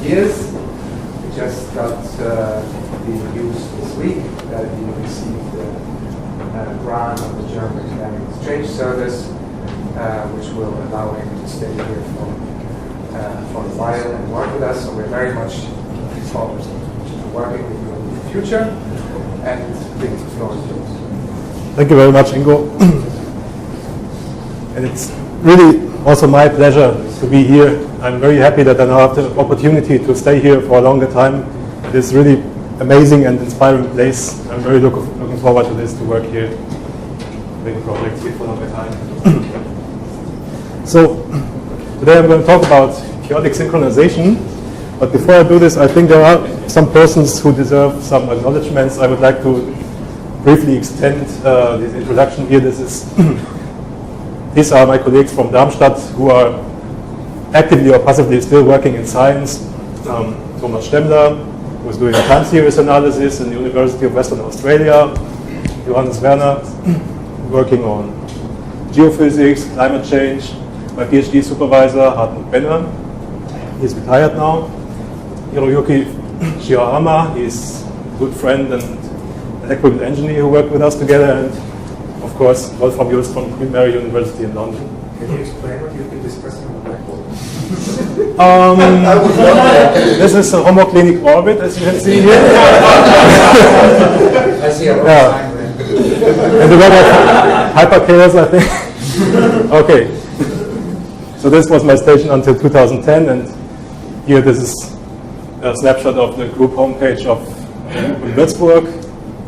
years. We just got the news this week that we received a grant of the German Academic Exchange Service, which will allow him to stay here for a while and work with us. So we're very much looking forward to working with you in the future. And please, the floor is yours. Thank you very much, Ingo. And it's really also my pleasure to be here. I'm very happy that I now have the opportunity to stay here for a longer time. It is really amazing and inspiring place. I'm very looking forward to this, to work here, make projects here for a longer time. So today I'm going to talk about chaotic synchronization. But before I do this, I think there are some persons who deserve some acknowledgements. I would like to briefly extend this introduction here. These are my colleagues from Darmstadt who are actively or passively still working in science. Thomas Stemmler, who is doing time series analysis in the University of Western Australia. Johannes Werner, working on geophysics, climate change. My PhD supervisor, Hartmut Benner, he's retired now. Hiroyuki Shirahama, he's a good friend and electrical engineer who worked with us together, and of course, Wolfram Just from Queen Mary University in London. Can you explain what you've been discussing on the blackboard? This is a homoclinic orbit, as you can see here. I see a wrong sign there. And the web of hyperchaos, I think. Okay. So this was my station until 2010, and here this is a snapshot of the group homepage of Würzburg.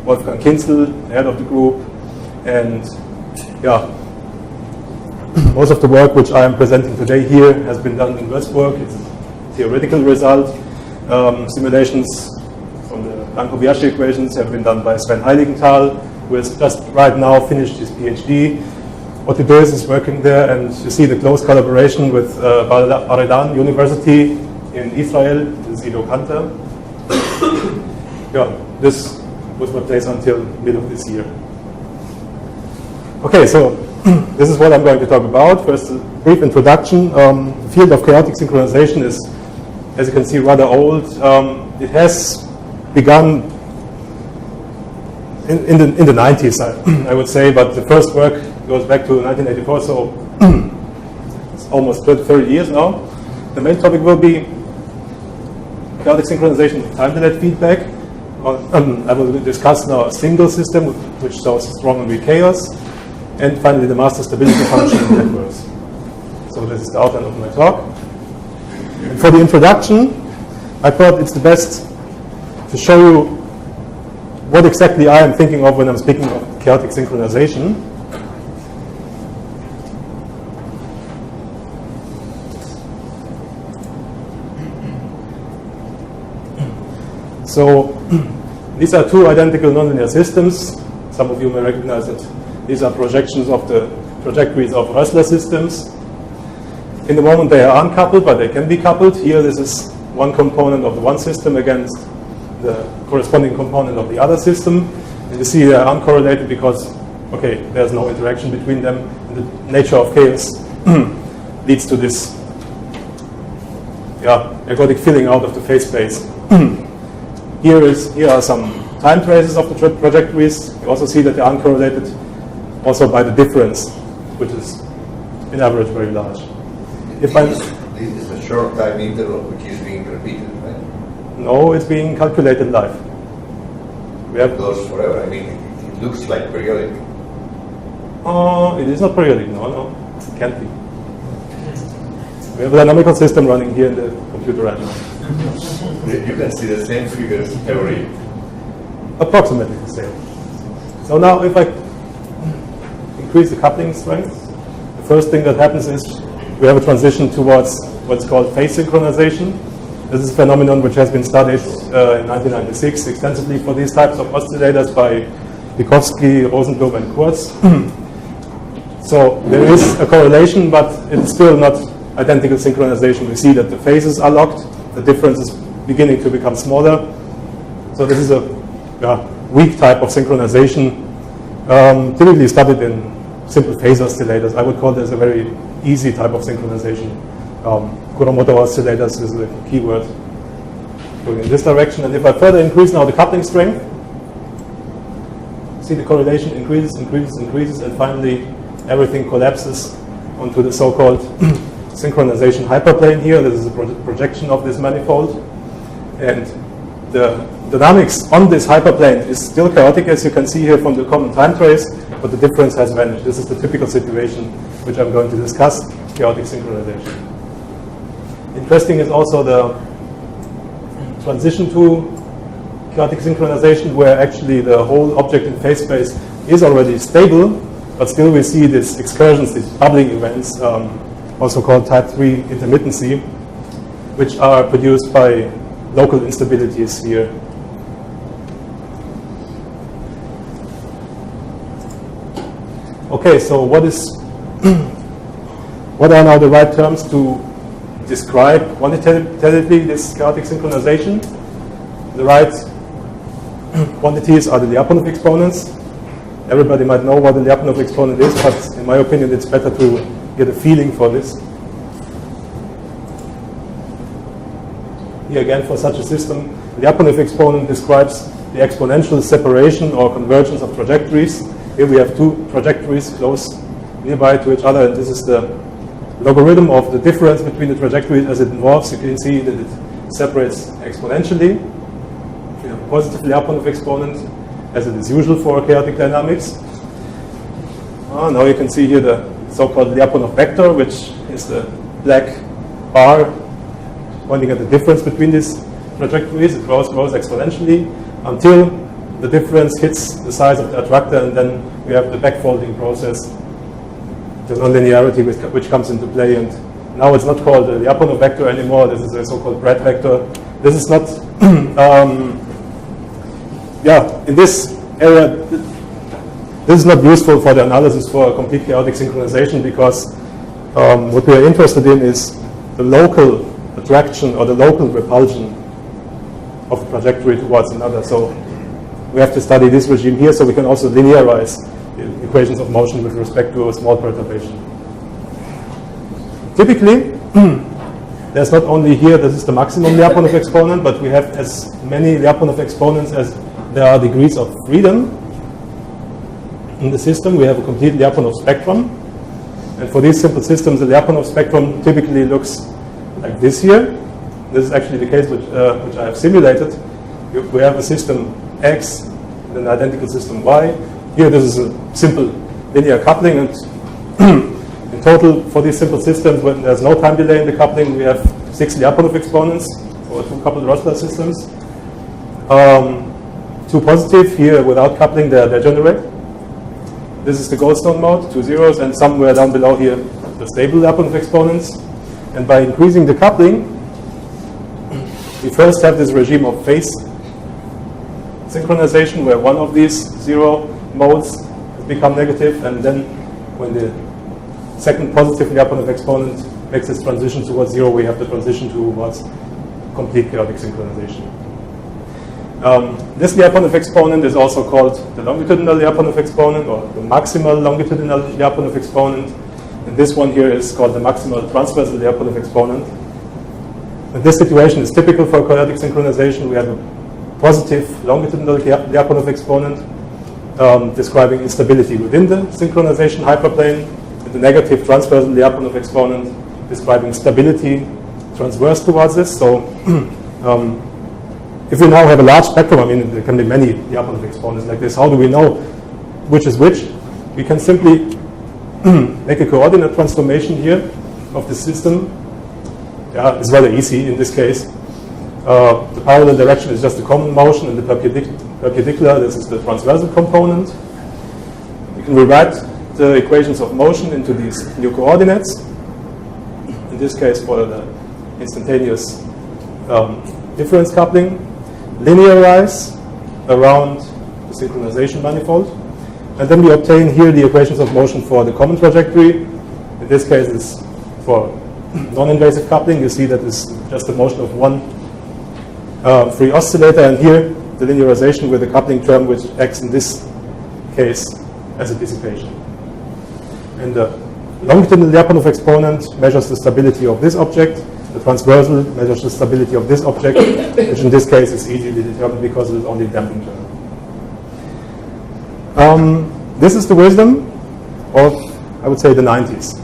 Wolfgang Kinzel, the head of the group, and yeah, most of the work which I am presenting today here has been done in Würzburg. It's a theoretical result. Simulations from the Lang-Kobayashi equations have been done by Sven Heiligenthal, who has just right now finished his PhD. Otto Dös is working there, and you see the close collaboration with Bar-Ilan University in Israel, Zido Kanter. Yeah, this was my place until mid of this year. Okay, so this is what I'm going to talk about. First, a brief introduction. The field of chaotic synchronization is, as you can see, rather old. It has begun in the 90s, I would say, but the first work goes back to 1984, so it's almost 30 years now. The main topic will be chaotic synchronization of time delay feedback. I will discuss now a single system which shows strong and weak chaos, and finally the master stability function in networks. So this is the outline of my talk. And for the introduction, I thought it's the best to show you what exactly I am thinking of when I'm speaking of chaotic synchronization. So these are two identical nonlinear systems. Some of you may recognize that these are projections of the trajectories of Rössler systems. In the moment they are uncoupled, but they can be coupled. Here this is one component of the one system against the corresponding component of the other system. And you see they are uncorrelated because, okay, there's no interaction between them. And the nature of chaos leads to this ergodic filling out of the phase space. Here are some time traces of the trajectories. You also see that they're uncorrelated also by the difference, which is, in average, very large. This is a short time interval which is being repeated, right? No, it's being calculated live. It goes forever. I mean, it looks like periodic. It is not periodic, no, it can't be. We have a dynamical system running here in the computer right now. You can see the same figures every. Approximately the same. So now if I increase the coupling strength, the first thing that happens is we have a transition towards what's called phase synchronization. This is a phenomenon which has been studied in 1996 extensively for these types of oscillators by Wikowski, Rosenblum, and Kurz. So there is a correlation, but it's still not identical synchronization. We see that the phases are locked, the difference is beginning to become smaller. So this is a weak type of synchronization, typically studied in simple phase oscillators. I would call this a very easy type of synchronization. Kuramoto oscillators is the keyword going in this direction. And if I further increase now the coupling strength, see the correlation increases, and finally everything collapses onto the so-called synchronization hyperplane here. This is a projection of this manifold. And the dynamics on this hyperplane is still chaotic, as you can see here from the common time trace, but the difference has vanished. This is the typical situation which I'm going to discuss, chaotic synchronization. Interesting is also the transition to chaotic synchronization, where actually the whole object in phase space is already stable, but still we see these excursions, these bubbling events, also called type 3 intermittency, which are produced by local instabilities here. Okay, so what are now the right terms to describe quantitatively this chaotic synchronization? The right quantities are the Lyapunov exponents. Everybody might know what the Lyapunov exponent is, but in my opinion it's better to get a feeling for this. Here again, for such a system, the Lyapunov exponent describes the exponential separation or convergence of trajectories. Here we have two trajectories close nearby to each other, and this is the logarithm of the difference between the trajectories as it involves. You can see that it separates exponentially. We have a positive Lyapunov exponent, as it is usual for chaotic dynamics. Now you can see here the so-called Lyapunov vector, which is the black bar pointing at the difference between these trajectories. It grows exponentially until the difference hits the size of the attractor, and then we have the backfolding process, the nonlinearity which comes into play. And now it's not called the Lyapunov vector anymore. This is a so-called Brad vector. This is not, in this area, this is not useful for the analysis for a complete chaotic synchronization, because what we are interested in is the local attraction or the local repulsion of a trajectory towards another. So we have to study this regime here, so we can also linearize the equations of motion with respect to a small perturbation. Typically, there's not only here, this is the maximum Lyapunov exponent, but we have as many Lyapunov exponents as there are degrees of freedom in the system. We have a complete Lyapunov spectrum. And for these simple systems, the Lyapunov spectrum typically looks like this here. This is actually the case which I have simulated. We have a system X and an identical system Y. Here this is a simple linear coupling, and in total for these simple systems, when there's no time delay in the coupling, we have 6 Lyapunov exponents for 2 coupled Rosler systems. 2 positive here without coupling, they're degenerate. This is the Goldstone mode, 2 zeros, and somewhere down below here the stable Lyapunov exponents. And by increasing the coupling, we first have this regime of phase synchronization, where one of these 0 modes has become negative, and then when the second positive Lyapunov exponent makes its transition towards 0, we have the transition towards complete chaotic synchronization. This Lyapunov exponent is also called the longitudinal Lyapunov exponent, or the maximal longitudinal Lyapunov exponent. And this one here is called the maximal transversal Lyapunov exponent. And this situation is typical for chaotic synchronization. We have a positive longitudinal Lyapunov exponent describing instability within the synchronization hyperplane, and the negative transversal Lyapunov exponent describing stability transverse towards this. So if we now have a large spectrum, I mean, there can be many Lyapunov exponents like this. How do we know which is which? We can simply make a coordinate transformation here of the system. Yeah, it's rather easy in this case. The parallel direction is just the common motion, and the perpendicular, this is the transversal component. We can rewrite the equations of motion into these new coordinates. In this case, for the instantaneous difference coupling, linearize around the synchronization manifold. And then we obtain here the equations of motion for the common trajectory. In this case, it's for non-invasive coupling. You see that it's just the motion of one free oscillator, and here the linearization with the coupling term, which acts in this case as a dissipation. And the longitudinal Lyapunov exponent measures the stability of this object, the transversal measures the stability of this object, which in this case is easily determined because it is only damping term. This is the wisdom of, I would say, the 90s.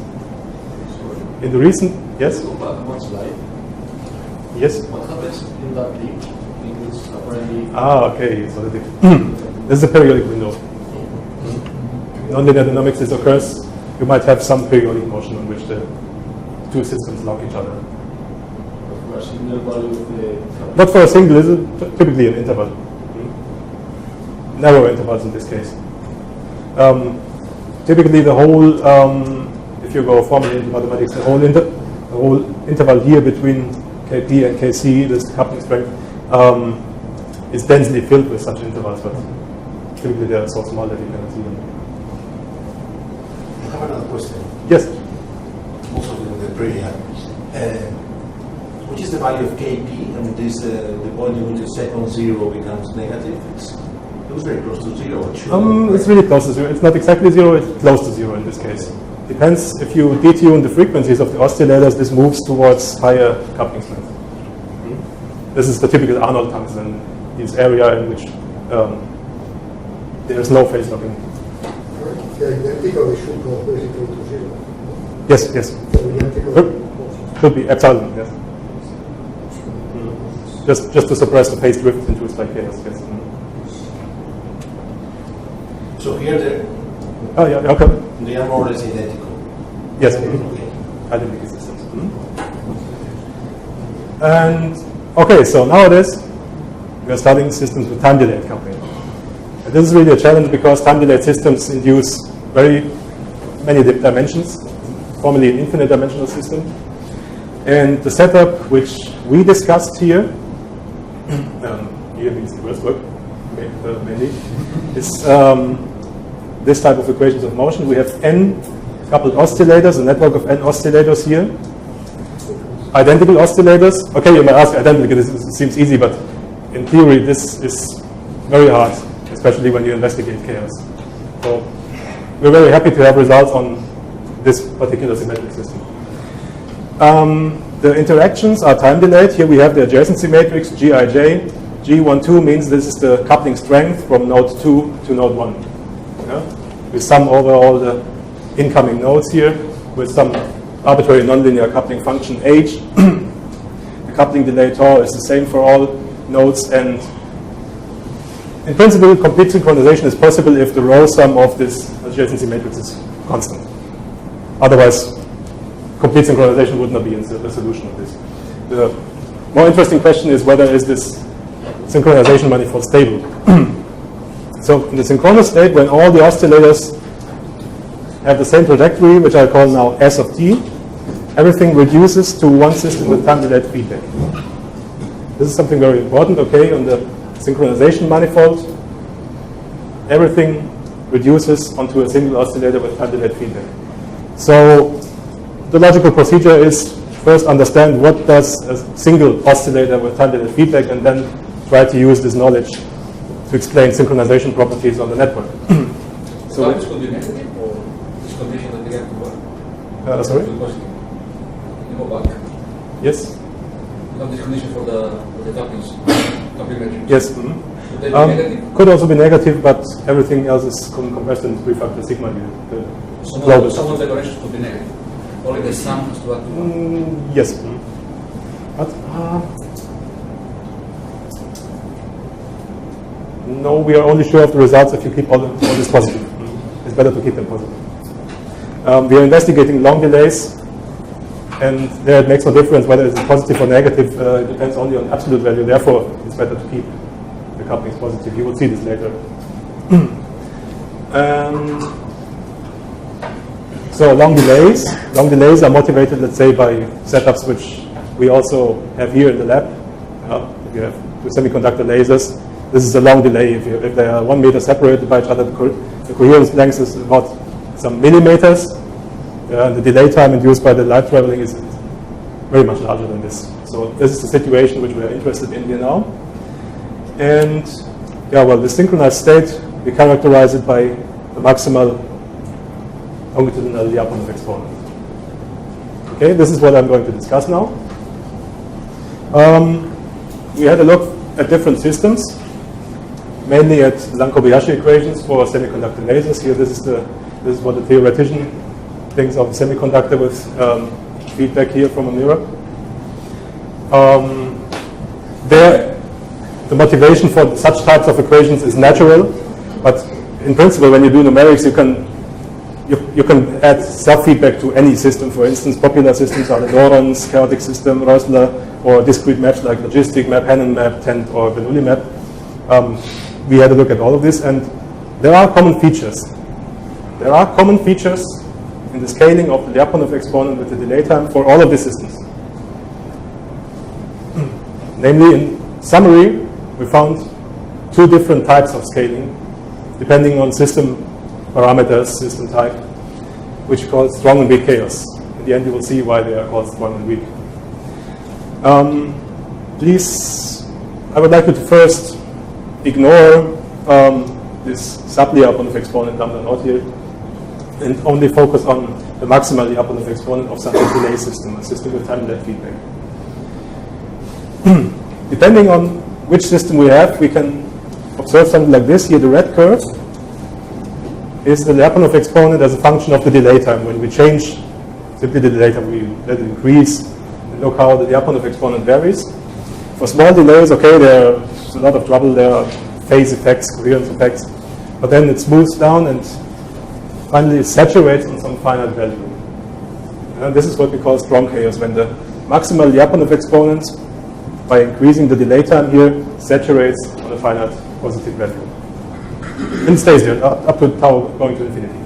In the recent, yes? One slide. Yes? What happens in that leak? Because apparently. Okay. So this is a periodic window. Nonlinear dynamics is occurs. You might have some periodic motion on which the two systems lock each other. For a single value of the. Not for a single, is it typically an interval. Narrow intervals in this case. Typically the whole, if you go formally into mathematics, the whole interval here between Kp and Kc, this coupling strength, is densely filled with such intervals, but typically they are so small that you cannot see them. I have another question. Yes? Also with the brilliant. Which is the value of Kp? I mean, this the point in which the second zero becomes negative. It was very close to zero. It's really close to zero. It's not exactly zero, it's close to zero in this case. Depends, if you detune the frequencies of the oscillators, this moves towards higher coupling strength. This is the typical Arnold tungsten, this area in which there is no phase locking. The identical should go basically to zero. Yes, yes. The identical Could be epsilon, yes. Just to suppress the phase drift into a slight chaos, yes. So here Oh, yeah, okay. they are more or less identical. Yes, Okay. identical systems. And, okay, so nowadays, we are studying systems with time delayed coupling. And this is really a challenge because time delayed systems induce very many dimensions, formally an infinite dimensional system. And the setup which we discussed here, here means the first work, okay, mainly, is this type of equations of motion. We have n coupled oscillators, a network of n oscillators here. Identical oscillators. Okay, you might ask, identical, this seems easy, but in theory this is very hard, especially when you investigate chaos. So we're very happy to have results on this particular symmetric system. The interactions are time delayed. Here we have the adjacency matrix, Gij. G12 means this is the coupling strength from node 2 to node 1. Yeah? We sum over all the incoming nodes here with some arbitrary nonlinear coupling function H. The coupling delay tau is the same for all nodes, and in principle, complete synchronization is possible if the row sum of this adjacency matrix is constant. Otherwise, complete synchronization would not be the solution of this. The more interesting question is whether is this synchronization manifold stable. So in the synchronous state, when all the oscillators have the same trajectory, which I call now S of t, everything reduces to one system with time delayed feedback. This is something very important, okay? On the synchronization manifold, everything reduces onto a single oscillator with time delayed feedback. So the logical procedure is first understand what does a single oscillator with time delayed feedback, and then try to use this knowledge to explain synchronization properties on the network. So this could be negative, or this condition that they have to work? Sorry? You go back. Yes? You have this condition for the couplings, coupling metrics. Yes. Could they be negative? Could also be negative, but everything else is compressed in 3-factor sigma. Some of the corrections could be negative. Only the sum has to add to one. Yes. But, no, we are only sure of the results if you keep all this positive. It's better to keep them positive. We are investigating long delays, and there it makes no difference whether it's positive or negative. It depends only on absolute value. Therefore, it's better to keep the couplings positive. You will see this later. So long delays are motivated, let's say, by setups which we also have here in the lab. We have the semiconductor lasers. This is a long delay. If they are 1 meter separated by each other, the coherence length is about some millimeters. And the delay time induced by the light traveling is very much larger than this. So this is the situation which we are interested in here now. And yeah, well, the synchronized state, we characterize it by the maximal longitudinal Lyapunov exponent. Okay, this is what I'm going to discuss now. We had a look at different systems, mainly at Lang-Kobayashi equations for semiconductor lasers. Here, this is what the theoretician thinks of a semiconductor with feedback here from a mirror. The motivation for such types of equations is natural, but in principle, when you do numerics, you can add self-feedback to any system. For instance, popular systems are the Lorentz, chaotic system, Rösler, or discrete maps like logistic map, Hannon map, Tent, or Bernoulli map. We had a look at all of this, and there are common features. There are common features in the scaling of the Lyapunov exponent with the delay time for all of these systems. Namely, in summary, we found two different types of scaling, depending on system parameters, system type, which we call strong and weak chaos. In the end, you will see why they are called strong and weak. Please, I would like you to first ignore this Sub-Lyapunov exponent lambda naught here, and only focus on the maximal Lyapunov exponent of such a delay system, a system with time-delay feedback. Depending on which system we have, we can observe something like this. Here, the red curve is the Lyapunov exponent as a function of the delay time. When we change simply the delay time, we let it increase. And look how the Lyapunov exponent varies. For small delays, okay, there's a lot of trouble. There are phase effects, coherence effects. But then it smooths down and finally it saturates on some finite value. And this is what we call strong chaos, when the maximal Lyapunov exponent, by increasing the delay time here, saturates on a finite positive value. And it stays there up to tau going to infinity.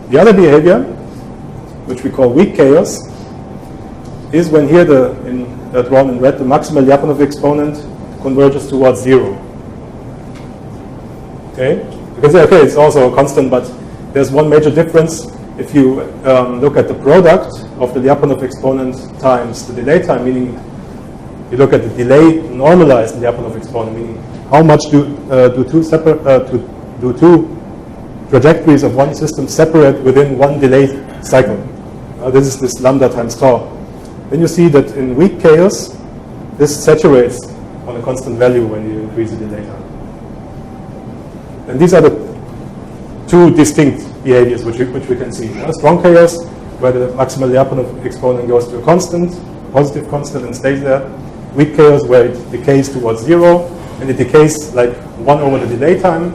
The other behavior, which we call weak chaos, is when here, drawn in red, the maximal Lyapunov exponent converges towards 0. Okay? You can say, okay, it's also a constant, but there's one major difference. If you look at the product of the Lyapunov exponent times the delay time, meaning you look at the delay normalized Lyapunov exponent, meaning how much do two trajectories of one system separate within one delay cycle? This is this lambda times tau. Then you see that in weak chaos, this saturates on a constant value when you increase the delay time. And these are the two distinct behaviors which we can see. Strong chaos, where the maximal Lyapunov exponent goes to a constant, positive constant, and stays there. Weak chaos, where it decays towards 0, and it decays like 1 over the delay time,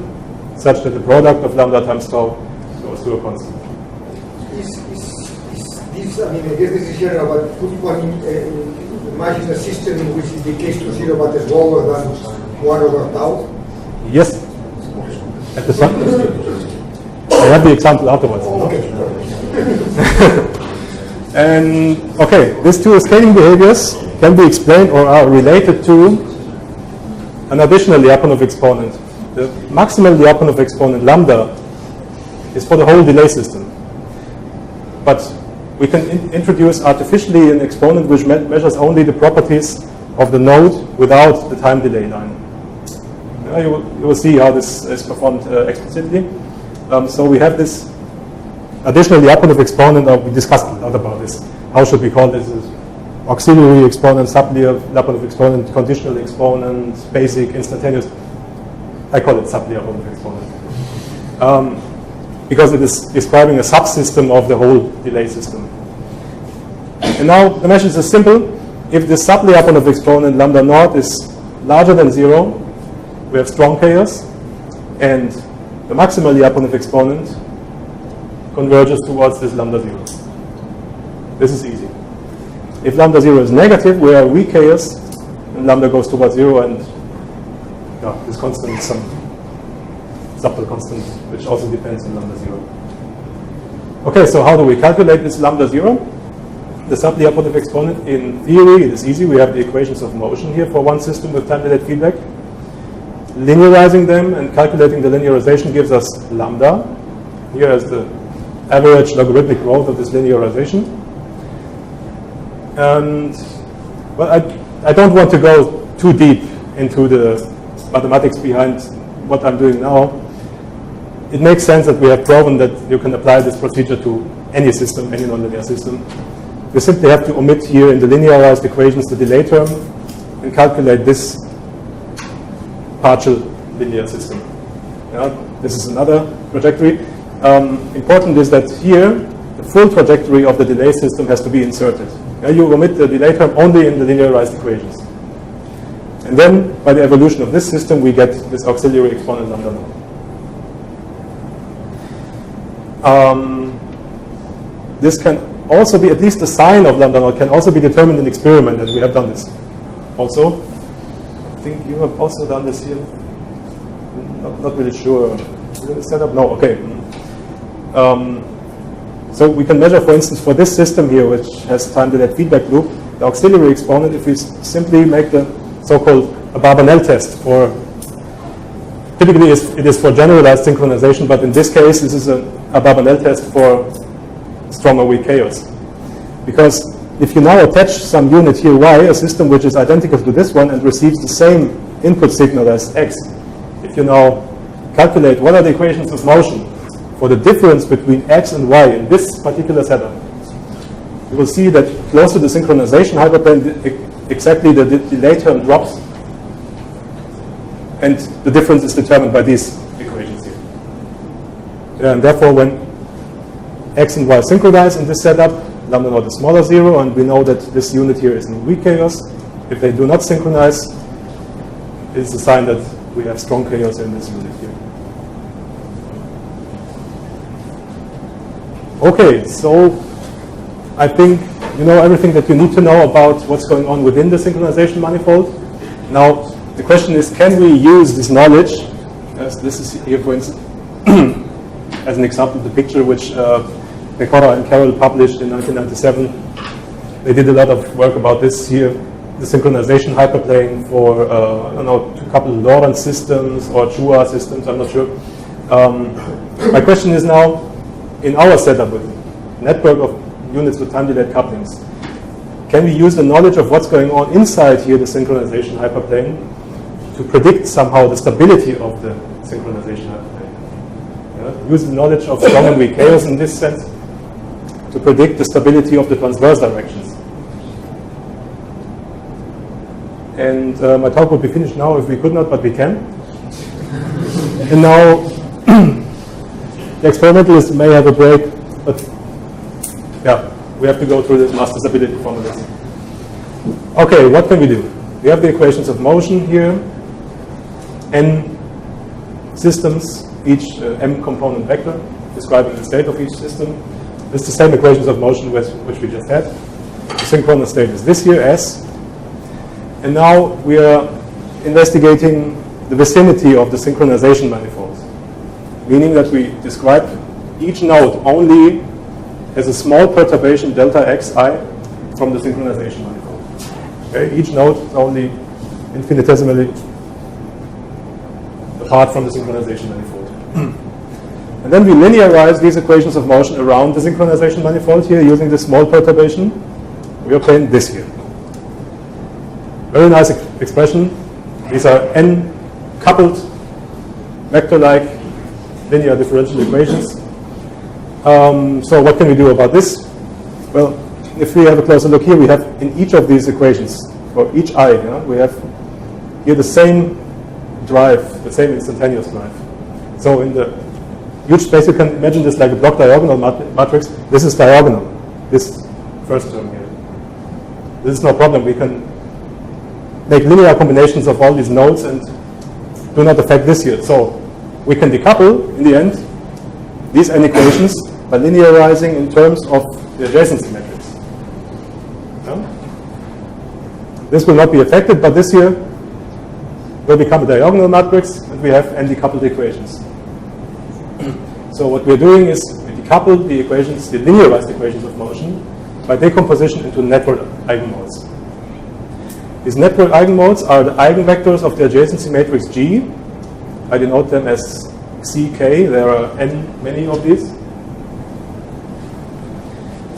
such that the product of lambda times tau goes to a constant. I mean, I guess this is general, but could one imagine a system in which it decays to 0 but is lower than 1 over tau? Yes. At the sun. I have the example afterwards. Okay. And okay, these two scaling behaviors can be explained or are related to an additional Lyapunov exponent. The maximal Lyapunov exponent lambda is for the whole delay system. But we can introduce artificially an exponent which measures only the properties of the node without the time delay line. You will see how this is performed explicitly. So we have this additional Lyapunov exponent. We discussed a lot about this. How should we call this? Auxiliary exponent, Sub-Lyapunov exponent, conditional exponent, basic, instantaneous. I call it Sub-Lyapunov exponent. Because it is describing a subsystem of the whole delay system. And now the message is simple. If the Sub-Lyapunov exponent lambda naught is larger than 0, we have strong chaos, and the maximal Lyapunov exponent converges towards this lambda 0. This is easy. If lambda 0 is negative, we have weak chaos, and lambda goes towards 0, and this constant is some subtle constant, which also depends on lambda 0. Okay, so how do we calculate this lambda 0? The Sub-Lyapunov exponent, in theory, it is easy. We have the equations of motion here for one system with time-delayed feedback. Linearizing them and calculating the linearization gives us lambda. Here is the average logarithmic growth of this linearization. And well, I don't want to go too deep into the mathematics behind what I'm doing now. It makes sense that we have proven that you can apply this procedure to any system, any nonlinear system. we simply have to omit here in the linearized equations the delay term and calculate this partial linear system. Yeah, this is another trajectory. Important is that here, the full trajectory of the delay system has to be inserted. Yeah, you omit the delay term only in the linearized equations. And then, by the evolution of this system, we get this auxiliary exponent lambda naught. This can also be, at least the sign of lambda naught can also be determined in experiment, and we have done this also. I think you have also done this here. Not really sure. Is it set up? No, okay. So we can measure, for instance, for this system here, which has time-delayed feedback loop, the auxiliary exponent, if we simply make the so-called Barbanel test for, typically it is for generalized synchronization, but in this case, this is a Barbanel test for strong or weak chaos. Because if you now attach some unit here, y, a system which is identical to this one and receives the same input signal as x, if you now calculate what are the equations of motion for the difference between x and y in this particular setup, you will see that close to the synchronization hyperplane, exactly the delay term drops, and the difference is determined by these equations here. And therefore, when x and y synchronize in this setup, lambda naught is smaller 0, and we know that this unit here is in weak chaos. If they do not synchronize, it's a sign that we have strong chaos in this unit here. Okay, so I think you know everything that you need to know about what's going on within the synchronization manifold. Now, the question is, can we use this knowledge, as this is here, for instance, as an example, the picture which Pecora and Carroll published in 1997. They did a lot of work about this here, the synchronization hyperplane for, I don't know, to couple Lorentz systems or Chua systems, I'm not sure. My question is now, in our setup with a network of units with time-delayed couplings, can we use the knowledge of what's going on inside here, the synchronization hyperplane, to predict somehow the stability of the synchronization hyperplane? Yeah? Use the knowledge of strong and weak chaos in this sense to predict the stability of the transverse directions. And my talk would be finished now if we could not, but we can. And now, the experimentalists may have a break, but yeah, we have to go through this master stability formalism. Okay, what can we do? We have the equations of motion here, n systems, each m component vector, describing the state of each system. It's the same equations of motion which we just had. The synchronous state is this here, S. And now we are investigating the vicinity of the synchronization manifold, meaning that we describe each node only as a small perturbation delta xi from the synchronization manifold. Okay? Each node is only infinitesimally apart from the synchronization manifold. And then we linearize these equations of motion around the synchronization manifold here using this small perturbation. We obtain this here. Very nice expression. These are n coupled vector-like linear differential equations. So what can we do about this? Well, if we have a closer look here, we have in each of these equations, for each I, we have here the same drive, the same instantaneous drive. So in the huge space, you can imagine this like a block diagonal matrix. This is diagonal, this first term here. This is no problem. We can make linear combinations of all these nodes and do not affect this here. So we can decouple, in the end, these n equations by linearizing in terms of the adjacency matrix. Yeah? This will not be affected, but this here will become a diagonal matrix, and we have n decoupled equations. So what we're doing is we decouple the equations, the linearized equations of motion, by decomposition into network eigenmodes. These network eigenmodes are the eigenvectors of the adjacency matrix G. I denote them as CK. There are many of these.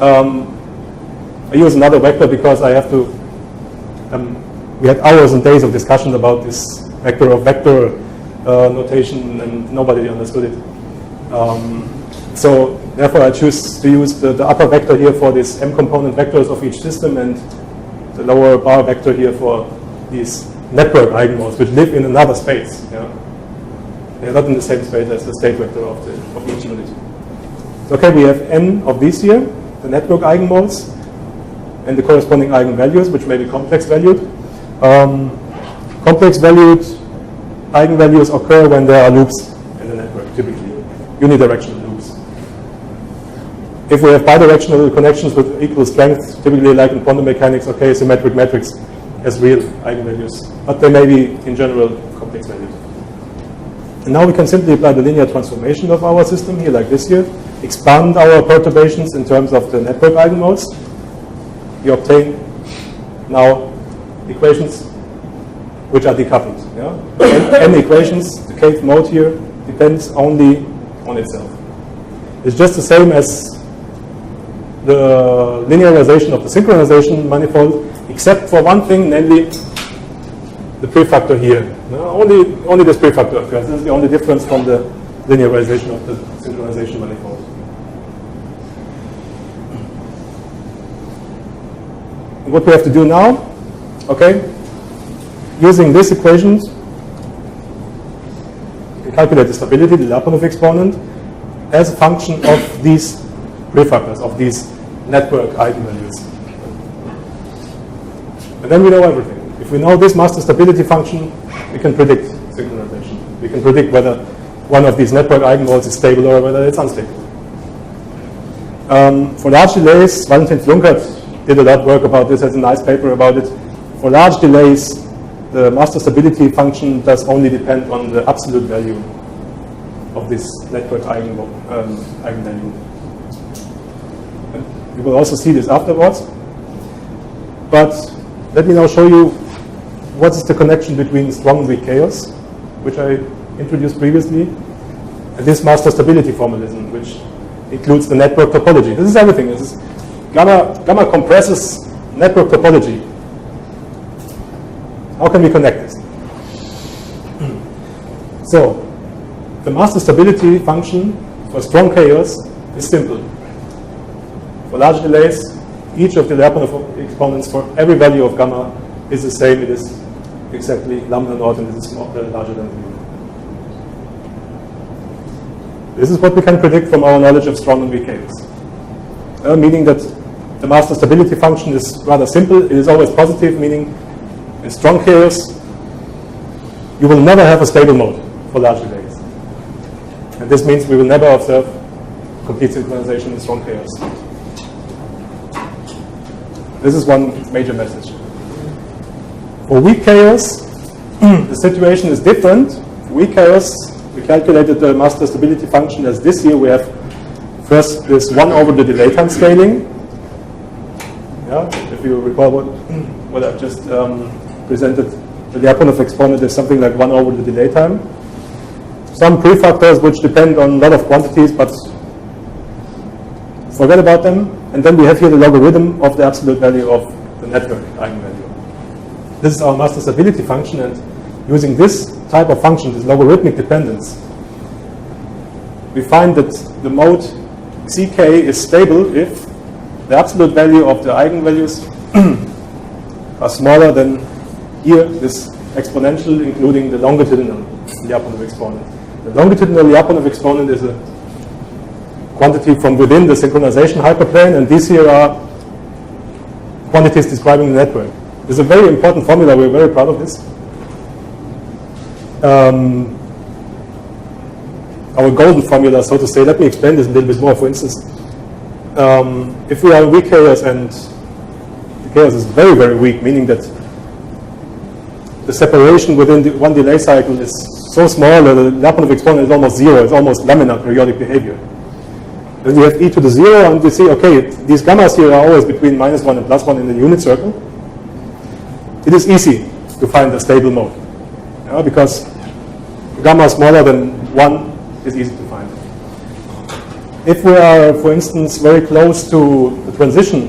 I use another vector because I have to. We had hours and days of discussion about this vector of vector notation, and nobody understood it. So therefore I choose to use the upper vector here for these m component vectors of each system and the lower bar vector here for these network eigenmodes which live in another space. Yeah? They're not in the same space as the state vector of each unit. So, okay, we have n of these here, the network eigenmodes, and the corresponding eigenvalues, which may be complex valued. Complex valued eigenvalues occur when there are loops in the network, typically, unidirectional loops. If we have bidirectional connections with equal strength, typically like in quantum mechanics, okay, symmetric matrix has real eigenvalues, but they may be, in general, complex valued. And now we can simply apply the linear transformation of our system here, like this here, expand our perturbations in terms of the network eigenmodes. You obtain now equations which are decoupled. Yeah? N equations, the kth mode here depends only on itself. It's just the same as the linearization of the synchronization manifold, except for one thing, namely the prefactor here. Only this prefactor occurs. This is the only difference from the linearization of the synchronization manifold. What we have to do now, okay, using these equations, we calculate the stability, the Lyapunov exponent, as a function of these prefactors, of these network eigenvalues. And then we know everything. If we know this master stability function, we can predict synchronization. We can predict whether one of these network eigenmodes is stable or whether it's unstable. For large delays, Valentin Flunkert did a lot of work about this, has a nice paper about it. For large delays, the master stability function does only depend on the absolute value of this network eigenvalue. You will also see this afterwards. But let me now show you what is the connection between strong and weak chaos, which I introduced previously, and this master stability formalism, which includes the network topology. This is everything. This is gamma compresses network topology. How can we connect this? So, the master stability function for strong chaos is simple. For large delays, each of the Lyapunov exponents for every value of gamma is the same. It is exactly lambda naught, and this is larger than 0. This is what we can predict from our knowledge of strong and weak chaos. Meaning that the master stability function is rather simple. It is always positive, meaning in strong chaos, you will never have a stable mode for large delays. And this means we will never observe complete synchronization in strong chaos. This is one major message. For weak chaos, the situation is different. For weak chaos, we calculated the master stability function as this here. We have first this 1 over the delay time scaling. Yeah, if you recall what I've just presented, the Lyapunov exponent is something like 1 over the delay time. Some prefactors which depend on a lot of quantities, but forget about them. And then we have here the logarithm of the absolute value of the network eigenvalue. This is our master stability function, and using this type of function, this logarithmic dependence, we find that the mode Ck is stable if the absolute value of the eigenvalues are smaller than here, this exponential, including the longitudinal Lyapunov exponent. The longitudinal Lyapunov exponent is a quantity from within the synchronization hyperplane, and these here are quantities describing the network. This is a very important formula. We're very proud of this. Our golden formula, so to say. Let me explain this a little bit more. For instance, if we are in weak chaos and the chaos is very, very weak, meaning that the separation within the one delay cycle is so small that the Lyapunov exponent is almost 0. It's almost laminar periodic behavior. Then you have e to the 0, and you see, okay, these gammas here are always between -1 and +1 in the unit circle. It is easy to find a stable mode, because gamma smaller than 1 is easy to find. If we are, for instance, very close to the transition,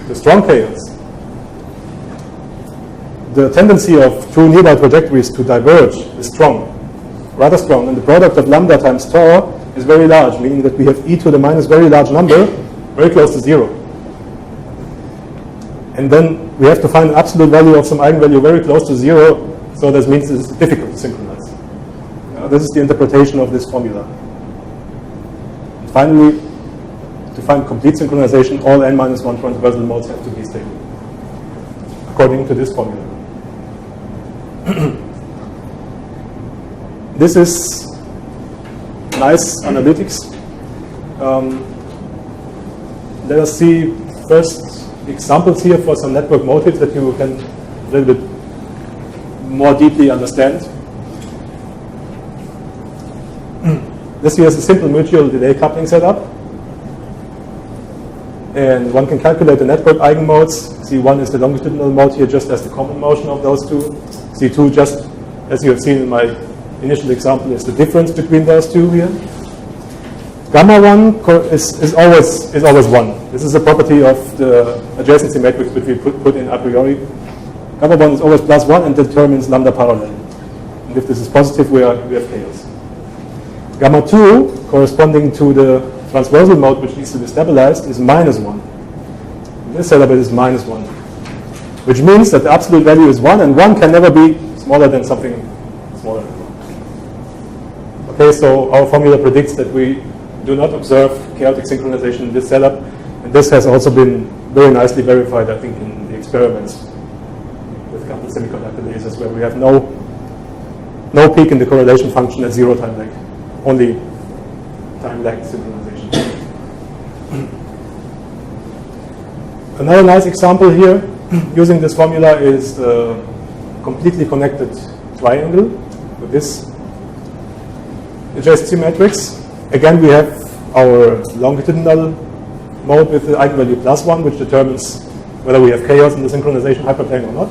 the strong chaos, the tendency of two nearby trajectories to diverge is strong, rather strong, and the product of lambda times tau is very large, meaning that we have e to the minus very large number, very close to 0. And then we have to find an absolute value of some eigenvalue very close to 0, so this means it's difficult to synchronize. This is the interpretation of this formula. And finally, to find complete synchronization, all n-1 transversal modes have to be stable, according to this formula. This is nice analytics. Let us see first examples here for some network motifs that you can a little bit more deeply understand. This here is a simple mutual delay coupling setup. And one can calculate the network eigenmodes. C1 is the longitudinal mode here, just as the common motion of those two. C2, just as you have seen in my initial example, is the difference between those two here. Gamma 1 is always 1. This is a property of the adjacency matrix which we put in a priori. Gamma 1 is always plus 1 and determines lambda parallel. And if this is positive, we have chaos. Gamma 2, corresponding to the transversal mode which needs to be stabilized, is minus 1. In this setup it is minus 1. Which means that the absolute value is 1, and 1 can never be smaller than something smaller than 1. Okay, so our formula predicts that we do not observe chaotic synchronization in this setup, and this has also been very nicely verified, I think, in the experiments with coupled semiconductor lasers, where we have no peak in the correlation function at 0 time lag, only time lag synchronization. Another nice example here using this formula is the completely connected triangle with this adjacency matrix. Again, we have our longitudinal mode with the eigenvalue plus 1, which determines whether we have chaos in the synchronization hyperplane or not.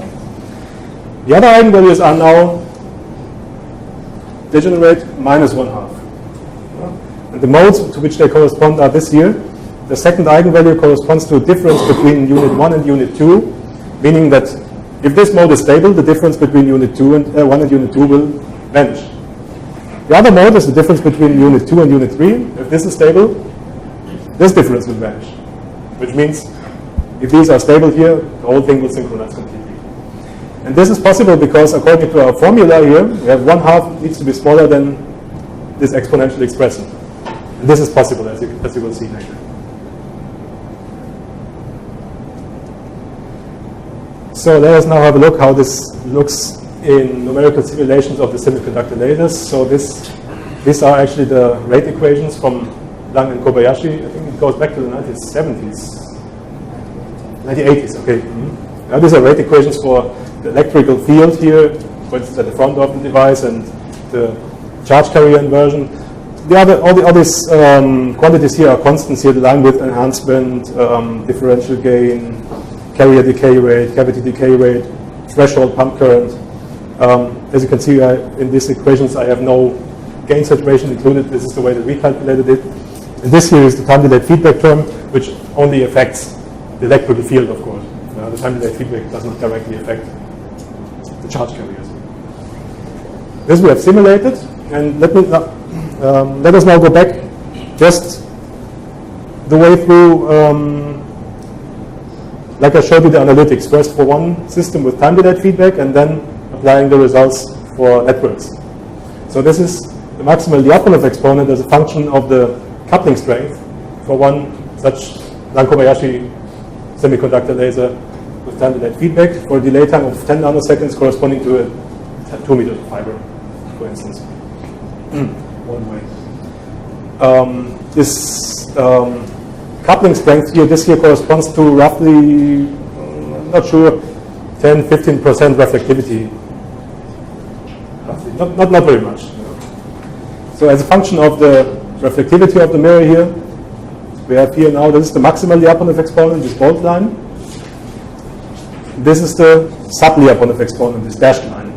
The other eigenvalues are now degenerate minus 1/2. And the modes to which they correspond are this here. The second eigenvalue corresponds to a difference between unit 1 and unit 2, meaning that if this mode is stable, the difference between unit 1 and unit 2 will vanish. The other mode is the difference between unit 2 and unit 3. If this is stable, this difference will vanish, which means if these are stable here, the whole thing will synchronize completely. And this is possible because according to our formula here, we have 1/2 needs to be smaller than this exponential expression. And this is possible, as you will see later. So let us now have a look how this looks in numerical simulations of the semiconductor lasers. So these are actually the rate equations from Lang and Kobayashi. I think it goes back to the 1970s. 1980s, okay. Now these are rate equations for the electrical field here, for instance at the front of the device, and the charge carrier inversion. All these quantities here are constants here, the line width enhancement, differential gain, carrier decay rate, cavity decay rate, threshold pump current. As you can see in these equations, I have no gain saturation included. This is the way that we calculated it. And this here is the time delayed feedback term, which only affects the electrical field, of course. The time delayed feedback does not directly affect the charge carriers. This we have simulated, and let us now go back just the way through, like I showed you the analytics, first for one system with time delayed feedback, and then applying the results for networks. So this is the maximal Lyapunov exponent as a function of the coupling strength for one such Lang-Kobayashi semiconductor laser with time delayed feedback for a delay time of 10 nanoseconds corresponding to a 2 meters of fiber, for instance. One way. This coupling strength here, this here corresponds to roughly, I'm not sure, 10-15% reflectivity. Roughly. Not very much. So as a function of the reflectivity of the mirror here, we have here now, this is the maximal Lyapunov exponent, this bold line. This is the Sub-Lyapunov exponent, this dashed line.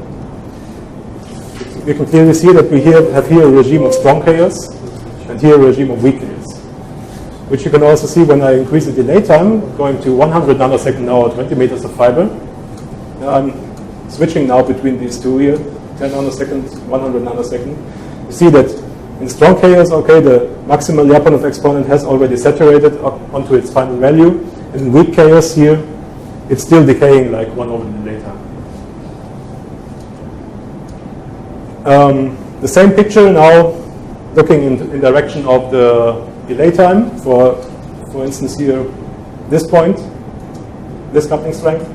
We can clearly see that we have here a regime of strong chaos and here a regime of weak chaos, which you can also see when I increase the delay time, going to 100 nanosecond now or 20 meters of fiber. Now I'm switching now between these two here, 10 nanosecond, 100 nanosecond. You see that In strong chaos, okay, the maximal Lyapunov exponent has already saturated onto its final value. And in weak chaos here, it's still decaying like 1 over the delay time. The same picture now looking in direction of the delay time. For instance here, this point, this coupling strength.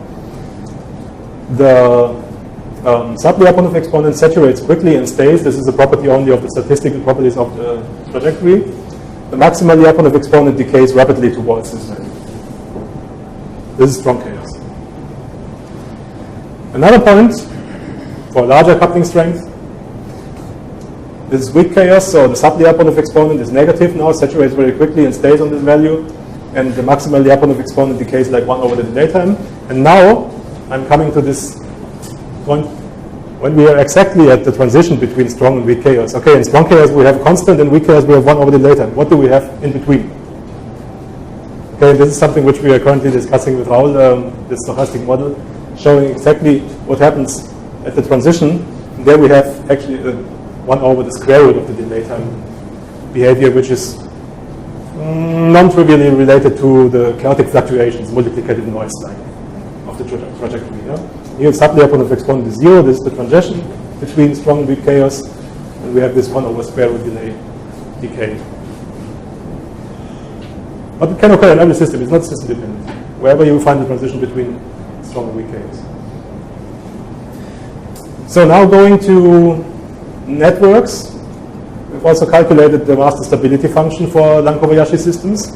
The Sub-Lyapunov exponent saturates quickly and stays. This is a property only of the statistical properties of the trajectory. The maximal Lyapunov exponent decays rapidly towards this value. This is strong chaos. Another point for larger coupling strength. This is weak chaos, so the Sub-Lyapunov exponent is negative now, saturates very quickly and stays on this value. And the maximal Lyapunov exponent decays like 1 over the delay time. And now I'm coming to this point when we are exactly at the transition between strong and weak chaos. Okay, in strong chaos we have constant, in weak chaos we have 1 over the delay time. What do we have in between? Okay, this is something which we are currently discussing with Raul, this stochastic model, showing exactly what happens at the transition. And there we have actually 1 over the square root of the delay time behavior, which is non-trivially related to the chaotic fluctuations, multiplicative noise like of the trajectory. Yeah? Here, Sub-Lyapunov exponent is 0. This is the transition between strong and weak chaos, and we have this 1 over square root delay decay. But it can occur in every system. It's not system dependent. Wherever you find the transition between strong and weak chaos. So now going to networks. We've also calculated the master stability function for Lang-Kobayashi systems.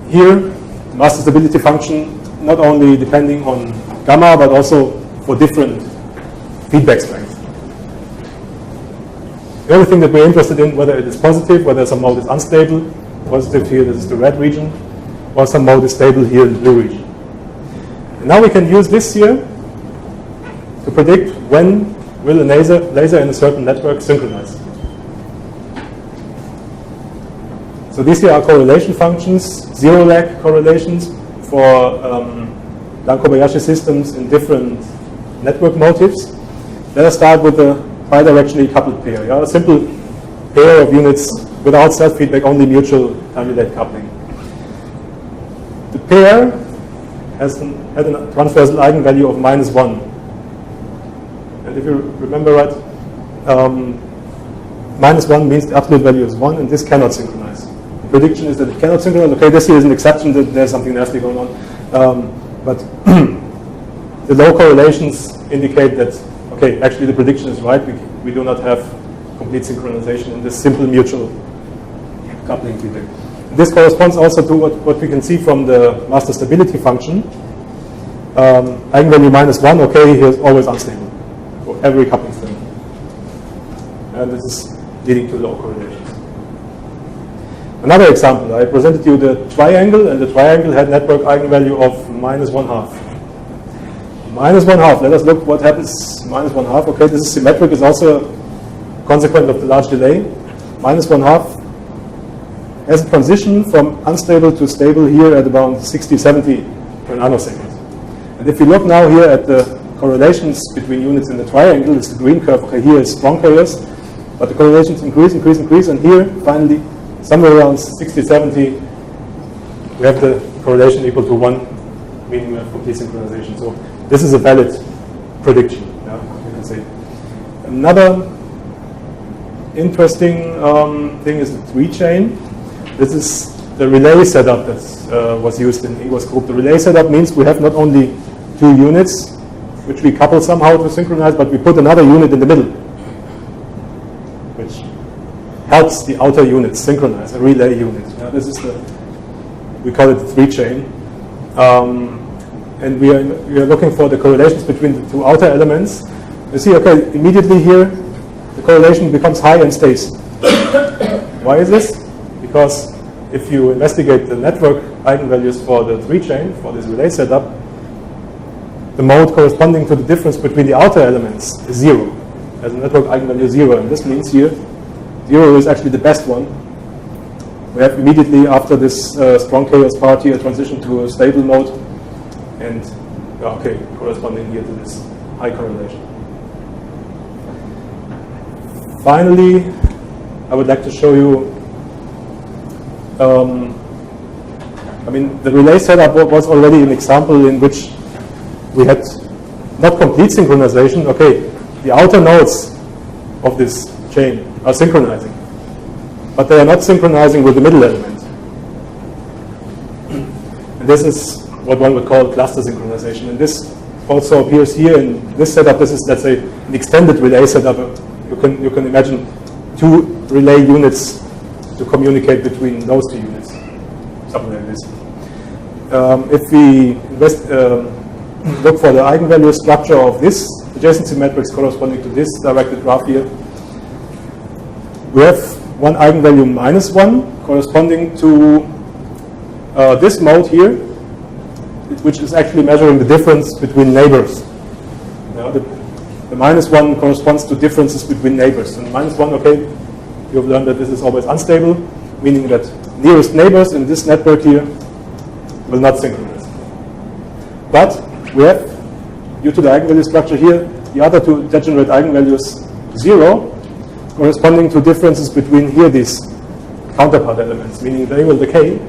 Here, the master stability function not only depending on gamma, but also for different feedback strengths. The only thing that we're interested in, whether it is positive, whether some mode is unstable. Positive here, this is the red region, or some mode is stable here in the blue region. And now we can use this here to predict when will a laser in a certain network synchronize. So these here are correlation functions, zero lag correlations for Lang-Kobayashi systems in different network motifs. Let us start with the bidirectionally coupled pair. Yeah? A simple pair of units without self-feedback, only mutual time-delayed coupling. The pair had a transversal eigenvalue of -1. And if you remember right, -1 means the absolute value is 1, and this cannot synchronize. The prediction is that it cannot synchronize. Okay, this here is an exception, that there's something nasty going on. But the low correlations indicate that, okay, actually the prediction is right. We do not have complete synchronization in this simple mutual coupling feedback. This corresponds also to what we can see from the master stability function. Eigenvalue -1, okay, here is always unstable for every coupling strength. And this is leading to low correlations. Another example, I presented you the triangle, and the triangle had network eigenvalue of -1/2. -1/2, let us look what happens -1/2. Okay, this is symmetric, is also consequent of the large delay. -1/2 has a transition from unstable to stable here at about 60-70 per nanosecond. And if you look now here at the correlations between units in the triangle, it's the green curve. Okay, here is strong chaos, but the correlations increase, and here, finally, somewhere around 60-70, we have the correlation equal to 1, meaning we have complete synchronization. So this is a valid prediction, yeah, you can say. Another interesting thing is the tree chain. This is the relay setup that was used in Igor's group. The relay setup means we have not only 2 units, which we couple somehow to synchronize, but we put another unit in the middle, which helps the outer units synchronize, a relay unit. Yeah, this is we call it the tree chain. And we are looking for the correlations between the 2 outer elements. You see, okay, immediately here, the correlation becomes high and stays. Why is this? Because if you investigate the network eigenvalues for the tree chain, for this relay setup, the mode corresponding to the difference between the outer elements is 0. As a network eigenvalue 0. And this means here, 0 is actually the best one. We have immediately after this strong chaos part here a transition to a stable mode. And, okay, corresponding here to this high correlation. Finally, I would like to show you. I mean, the relay setup was already an example in which we had not complete synchronization. Okay, the outer nodes of this chain are synchronizing, but they are not synchronizing with the middle element. And this is what one would call cluster synchronization. And this also appears here in this setup. This is, let's say, an extended relay setup. You can imagine two relay units to communicate between those two units, something like this. If we look for the eigenvalue structure of this adjacency matrix corresponding to this directed graph here, we have one eigenvalue -1 corresponding to this mode here, which is actually measuring the difference between neighbors. The -1 corresponds to differences between neighbors. And -1, okay, you've learned that this is always unstable, meaning that nearest neighbors in this network here will not synchronize. But we have, due to the eigenvalue structure here, the other two degenerate eigenvalues 0, corresponding to differences between here these counterpart elements, meaning they will decay.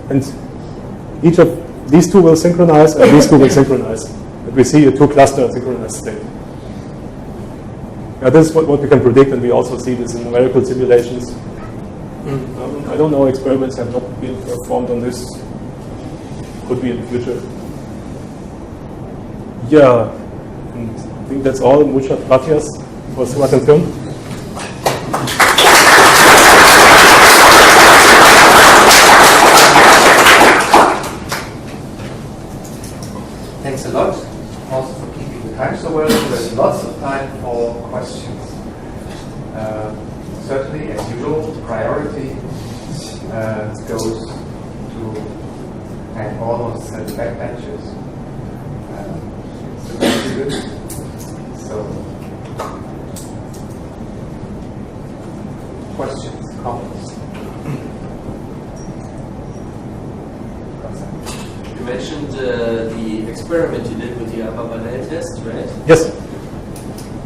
And each of these two will synchronize, and these two will synchronize. And we see a two-cluster synchronized state. Now, this is what we can predict, and we also see this in numerical simulations. I don't know, experiments have not been performed on this. Could be in the future. Yeah, and I think that's all. Muchas gracias for su atención. Thanks a lot, also for keeping the time so well. There's lots of time for questions. Certainly, as usual, priority goes to and almost the backbenchers. So that's good. So, questions, comments? You mentioned the experiment you did with the alpha-binary test, right? Yes.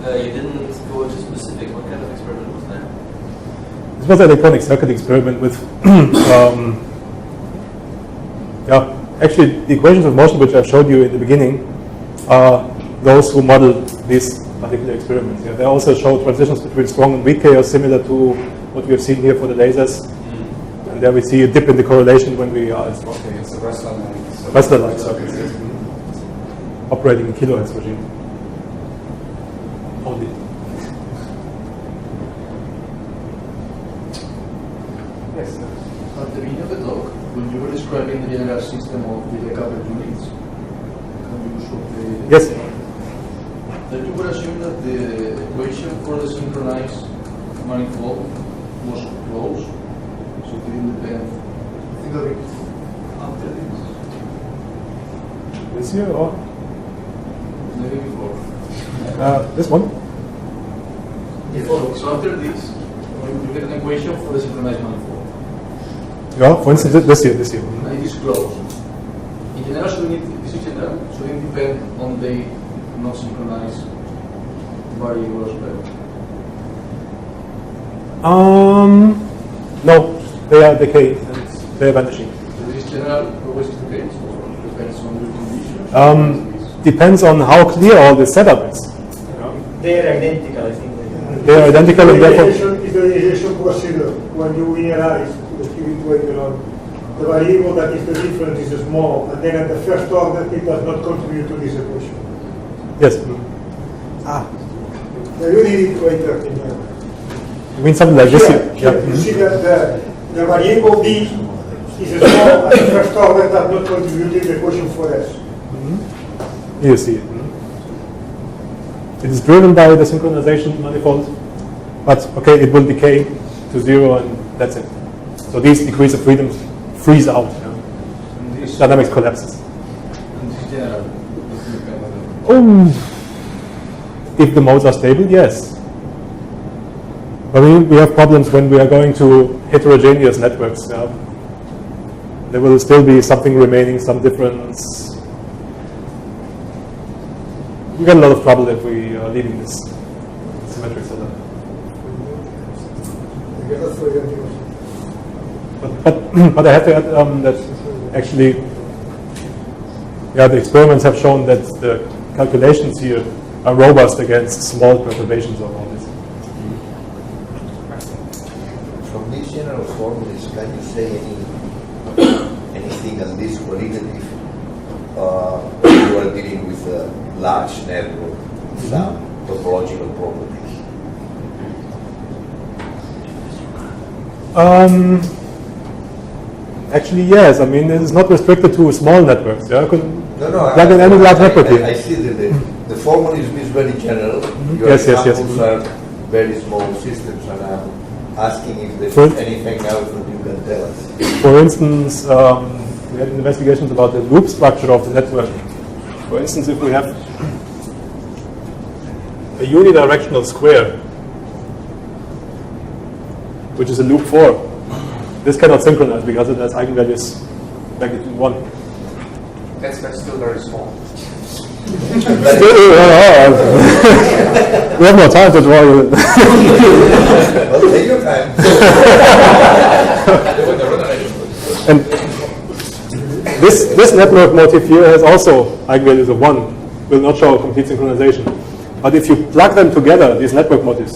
You didn't go into specific. What kind of experiment was that? This was an electronic circuit experiment with, actually the equations of motion which I showed you in the beginning are those who model these particular experiments. Yeah, they also show transitions between strong and weak chaos, similar to what we have seen here for the lasers. And there we see a dip in the correlation when we are in strong chaos. Wrestler-like circuits, yes. Operating in kilohertz regime. Only. Yes, sir. At the beginning of the talk, when you were describing the general system of the coupled units, Yes. then you were assuming that the equation for the synchronized manifold was closed, so it didn't depend. Think of it after this. This here or Maybe before. this one? Before. So after this, you get an equation for the synchronized manifold. Yeah, for instance, this here. And it is closed. In general, shouldn't depend on the not synchronized variables. No, they are decaying and they are vanishing. So this general always is the case, or depends on the conditions? Depends on how clear all this setup is. They are identical, I think. They are identical and therefore. Is the relation considered when you linearize the qubit later on? The variable that is the difference is small, and then at the first order it does not contribute to this equation. Yes. Now you did it later in there. You mean something like this here? You see that the variable b is small, and the first order does not contribute to the equation for s. You see it. It is driven by the synchronization manifold, but okay, it will decay to 0 and that's it. So these degrees of freedom freeze out. Dynamics collapses. And this general. If the modes are stable, yes. But we have problems when we are going to heterogeneous networks. Yeah. There will still be something remaining, some difference. We get a lot of trouble if we are leaving this symmetric setup. But I have to add that actually, the experiments have shown that the calculations here are robust against small perturbations of all this. From these general formulas, can you say anything at least qualitative? You are dealing with a large network, some topological properties. Actually, yes. I mean, it is not restricted to small networks. Yeah, Like in any large network here. I see that the formalism is very general. Your Yes. examples are very small systems, and I'm asking if there's anything else that you can tell us. For instance, we had investigations about the loop structure of the network. For instance, if we have a unidirectional square, which is a loop 4, this cannot synchronize because it has eigenvalues magnitude 1. That's still very small. We have no time to draw you. Well, take your time. And this network motif here has also eigenvalues of 1. Will not show a complete synchronization. But if you plug them together, these network motifs,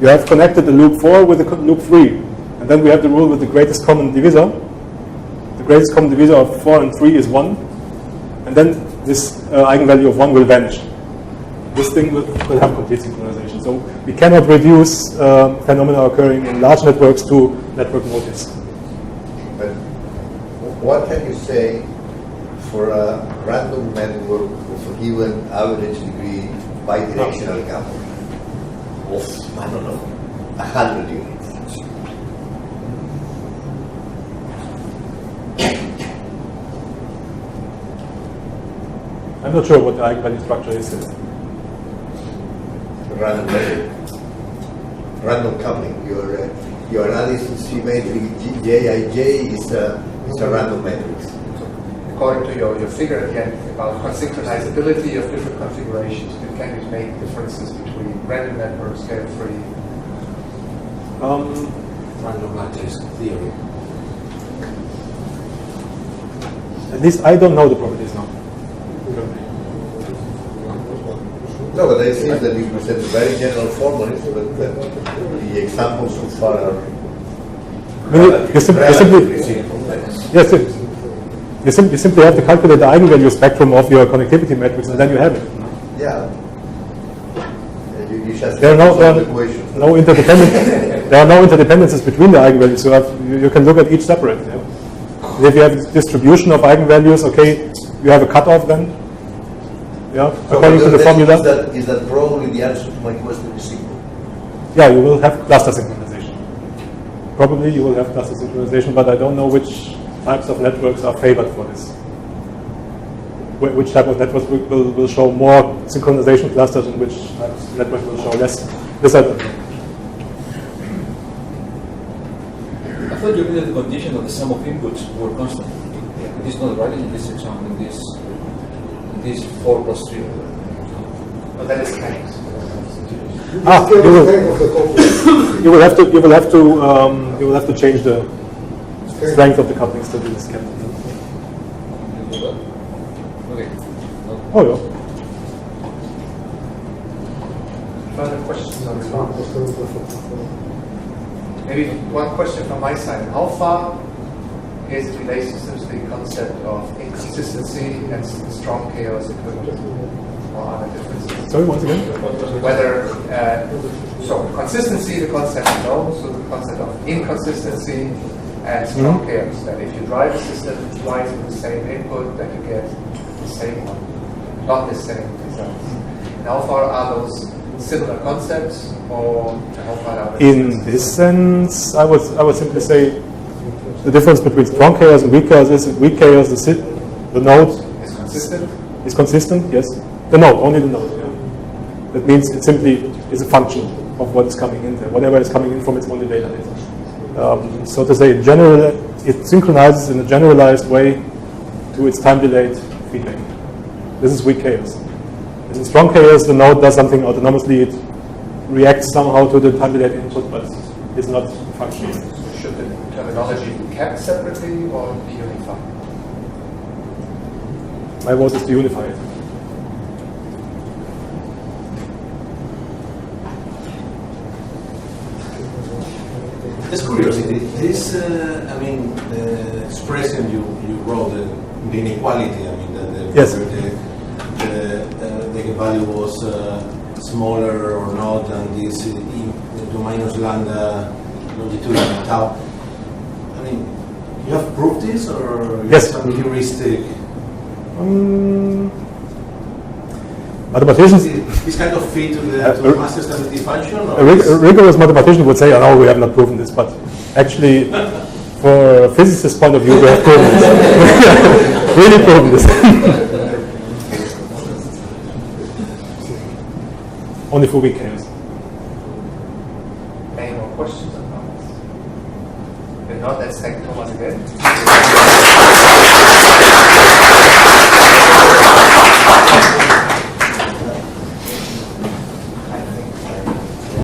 you have connected the loop 4 with the loop 3. And then we have the rule with the greatest common divisor. The greatest common divisor of 4 and 3 is 1. And then this eigenvalue of 1 will vanish. This thing will have complete synchronization. So we cannot reduce phenomena occurring in large networks to network motifs. But what can you say for a random network of a given average degree bidirectional couple of, I don't know, 100 units? I'm not sure what the eigenvalue structure is. Random coupling. Your adjacency matrix Jij is a random matrix. According to your figure again about synchronizability of different configurations, can you make differences between random networks, scale-free? Random lattice theory. At least I don't know the properties now. No, but I think that you present very general formulas, but the examples so far are You simply have to calculate the eigenvalue spectrum of your connectivity matrix, and then you have it. Yeah. You just There are no interdependencies between the eigenvalues. So you can look at each separate. Yeah? And if you have a distribution of eigenvalues, okay, you have a cutoff then. Yeah, so according to the formula. Is that probably the answer to my question is simple? Yeah, you will have cluster synchronization. Probably you will have cluster synchronization, but I don't know which types of networks are favored for this. Which type of networks will show more synchronization clusters and which types of networks will show less. This I don't know. I thought you needed the condition that the sum of inputs were constant. It is not right in this example, in this 4 plus 3. But that is mechanics. You will have to change the strength of the couplings to do this count. Okay. Oh yeah. Further questions on this one? Maybe one question from my side. How far is it related to the concept of inconsistency and strong chaos equivalent? Or other differences? Sorry, once again? Whether, so consistency, the concept is known, so the concept of inconsistency and strong chaos, that if you drive a system twice with the same input, that you get the same one, not the same results. And how far are those similar concepts, or how far are they? In this sense, I would simply say the difference between strong chaos and weak chaos is weak chaos, the node Is consistent? is consistent, yes. The node, only the node. Yeah. That means it simply is a function of what is coming in there, whatever is coming in from its only data. So to say, it synchronizes in a generalized way to its time-delayed feedback. This is weak chaos. In strong chaos, the node does something autonomously. It reacts somehow to the time delay input, but it's not functioning. So should the terminology be kept separately or be unified? My vote is to unify it. Just curiosity. This, the expression you wrote, the inequality. Yes. The eigenvalue was smaller or not than this e to minus lambda longitudinal tau. You have proved this, or you yes. have some heuristic? Mathematicians. This kind of fit to the master stability function? A rigorous mathematician would say, "Oh no, we have not proven this," but actually, for a physicist's point of view, we have proven this. Really proven this. Only for weak chaos. Any more questions or comments? If not, let's thank Thomas again.